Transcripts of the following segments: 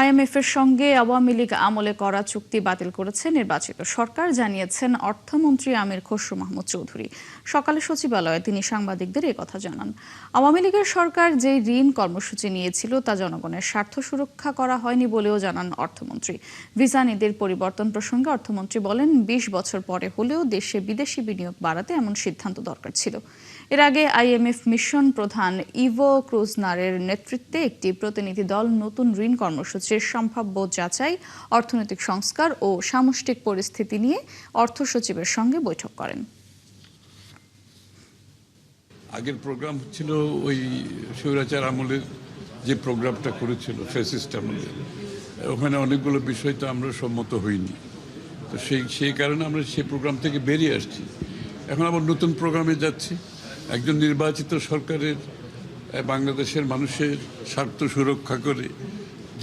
আইএমএফের সঙ্গে আওয়ামী লীগ আমলে করা চুক্তি বাতিল করেছে নির্বাচিত সরকার, জানিয়েছেন অর্থমন্ত্রী আমির খসরু মাহমুদ চৌধুরী। সকালে সচিবালয়ে তিনি সাংবাদিকদের কথা জানান। আওয়ামী লীগের সরকার যে ঋণ কর্মসূচি নিয়েছিল তা জনগণের স্বার্থ সুরক্ষা করা হয়নি বলেও জানান অর্থমন্ত্রী। ভিসা নীতির পরিবর্তন প্রসঙ্গে অর্থমন্ত্রী বলেন, ২০ বছর পরে হলেও দেশে বিদেশি বিনিয়োগ বাড়াতে এমন সিদ্ধান্ত দরকার ছিল। এর আগে আইএমএফ মিশন প্রধান ইভো ক্রুজনারের নেতৃত্বে একটি প্রতিনিধি দল নতুন ঋণ কর্মসূচির সম্ভাব্য যাচাই, অর্থনৈতিক সংস্কার ও সামষ্টিক পরিস্থিতি নিয়ে অর্থ সচিবের সঙ্গে বৈঠক করেন। আগের প্রোগ্রাম ছিল ওই স্বৈরাচার আমলের যে প্রোগ্রামটা করেছিল ফ্যাসিস্ট আমলে, ওখানে অনেকগুলো বিষয় তো আমরা সম্মত হইনি। তো সেই কারণে আমরা সেই প্রোগ্রাম থেকে বেরিয়ে আসছি। এখন আবার নতুন প্রোগ্রামে যাচ্ছি। একজন নির্বাচিত সরকারের বাংলাদেশের মানুষের স্বার্থ সুরক্ষা করে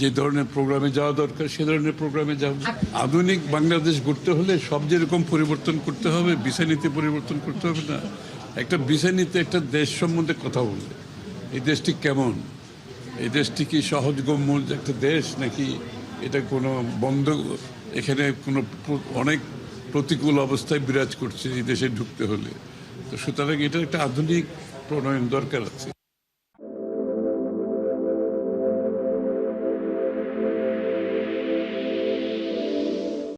যে ধরনের প্রোগ্রামে যাওয়া দরকার সে ধরনের প্রোগ্রামে যাব। আধুনিক বাংলাদেশ গড়তে হলে সব যেরকম পরিবর্তন করতে হবে, ভিসা নীতি পরিবর্তন করতে হবে না। একটা ভিসা নীতি একটা দেশ সম্বন্ধে কথা বলবে, এই দেশটি কেমন, এই দেশটি কি সহজগম্য একটা দেশ নাকি এটা কোনো বন্ধ, এখানে কোনো অনেক প্রতিকূল অবস্থায় বিরাজ করছে এই দেশে ঢুকতে হলে। তো সুতরাং এটা একটা আধুনিক প্রণয়ন দরকার আছে।